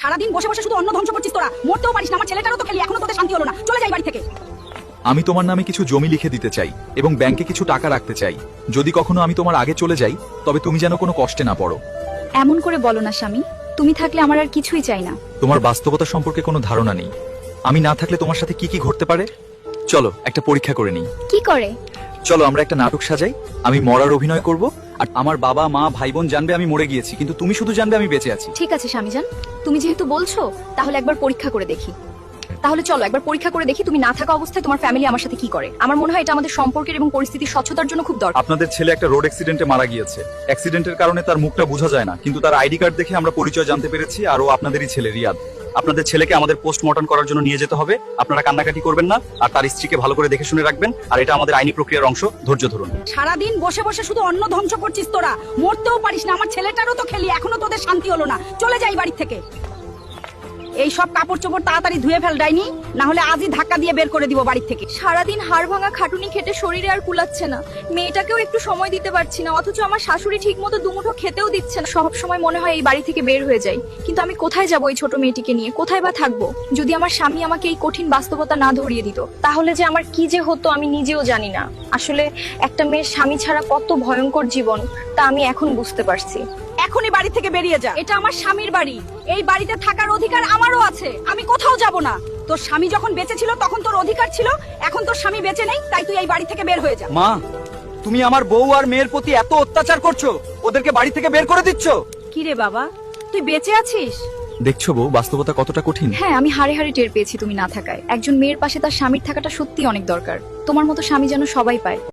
সারাদিন বসে বসে শুধু অন্ন ধ্বংস করছিস তোরা, মরতেও পারিস না। আমার ছেলেটারও তো খেলি, এখনো তোদের শান্তি হলো না। চলে যাই বাড়ি থেকে। আমি তোমার নামে কিছু জমি লিখে দিতে চাই এবং ব্যাংকে কিছু টাকা রাখতে চাই। যদি কখনো আমি তোমার আগে চলে যাই, তবে তুমি যেন কোনো কষ্টে না পড়ো। এমন করে বলো না স্বামী, তুমি থাকলে আমার আর কিছুই চাই না। তোমার বাস্তবতা সম্পর্কে কোনো ধারণা নেই। আমি না থাকলে তোমার সাথে কি কি ঘটতে পারে। চলো একটা পরীক্ষা করে নিই। কি করে? চলো আমরা একটা নাটক সাজাই। আমি মরার অভিনয় করব, আর আমার বাবা মা ভাই বোন জানবে আমি মরে গিয়েছি, কিন্তু তুমি শুধু জানবে আমি বেঁচে আছি। ঠিক আছে স্বামীজান, তুমি যেহেতু বলছো তাহলে একবার পরীক্ষা করে দেখি। তাহলে চলো একবার পরীক্ষা করে দেখি তুমি না থাকা অবস্থায় তোমার ফ্যামিলি আমার সাথে কি করে। আমার মনে হয় এটা আমাদের সম্পর্কের এবং পরিস্থিতির স্বচ্ছতার জন্য খুব দরকার। আপনাদের ছেলে একটা রোড অ্যাক্সিডেন্টে মারা গিয়েছে। অ্যাক্সিডেন্টের কারণে তার মুখটা বোঝা যায় না, কিন্তু তার আইডি কার্ড দেখে আমরা পরিচয় জানতে পেরেছি, আর ও আপনাদেরই ছেলে রিয়াদ। আপনাদের ছেলেকে আমাদের পোস্টমর্টম করার জন্য নিয়ে যেতে হবে। আপনারা কান্নাকাটি করবেন না, আর তার স্ত্রীকে ভালো করে দেখে শুনে রাখবেন। আর এটা আমাদের আইনি প্রক্রিয়ার অংশ, ধৈর্য ধরুন। সারাদিন বসে বসে শুধু অন্ন ধ্বংস করছিস তোরা, মরতেও পারিস না। আমার ছেলেটারও তো খেলি, এখনো তোদের শান্তি হলো না। চলে যাই বাড়ি থেকে। এই সব কাপড় চোপড় তাড়াতাড়ি ধুয়ে ফেল ডাইনি, না হলে আজই ধাক্কা দিয়ে বের করে দিব বাড়ি থেকে। সারাদিন হাড় ভাঙা খাটুনি খেটে শরীরে আর কুলাচ্ছে না, মেয়েটাকেও একটু সময় দিতে পারছি না, অথচ আমার শাশুড়ি ঠিক মতো দুমুঠো খেতেও দিচ্ছে না। সব সময় মনে হয় এই বাড়ি থেকে বের হয়ে যাই, কিন্তু আমি কোথায় যাব এই ছোট মেয়েটিকে নিয়ে? কোথায় বা থাকবো? যদি আমার স্বামী আমাকে এই কঠিন বাস্তবতা না ধরিয়ে দিত, তাহলে যে আমার কি যে হতো আমি নিজেও জানি না। আসলে একটা মেয়ের স্বামী ছাড়া কত ভয়ঙ্কর জীবন তা আমি এখন বুঝতে পারছি। এখনই বাড়ি থেকে বেরিয়ে যা। এটা আমার স্বামীর বাড়ি, এই বাড়িতে থাকার অধিকার আমারও আছে। আমি কোথাও যাব না। তোর স্বামী যখন বেঁচে ছিল তখন তোর অধিকার ছিল, এখন তোর স্বামী বেঁচে নেই, তাই তুই এই বাড়ি থেকে বের হয়ে যা। মা, তুমি আমার বউ আর মেয়ের প্রতি এত অত্যাচার করছো, ওদেরকে বাড়ি থেকে বের করে দিচ্ছ। কি রে বাবা, তুই বেঁচে আছিস? দেখছো বউ, বাস্তবতা কতটা কঠিন। হ্যাঁ, আমি হাড়ে হাড়ে টের পেয়েছি তুমি না থাকায়। একজন মেয়ের পাশে তার স্বামীর থাকাটা সত্যি অনেক দরকার। তোমার মতো স্বামী যেন সবাই পায়।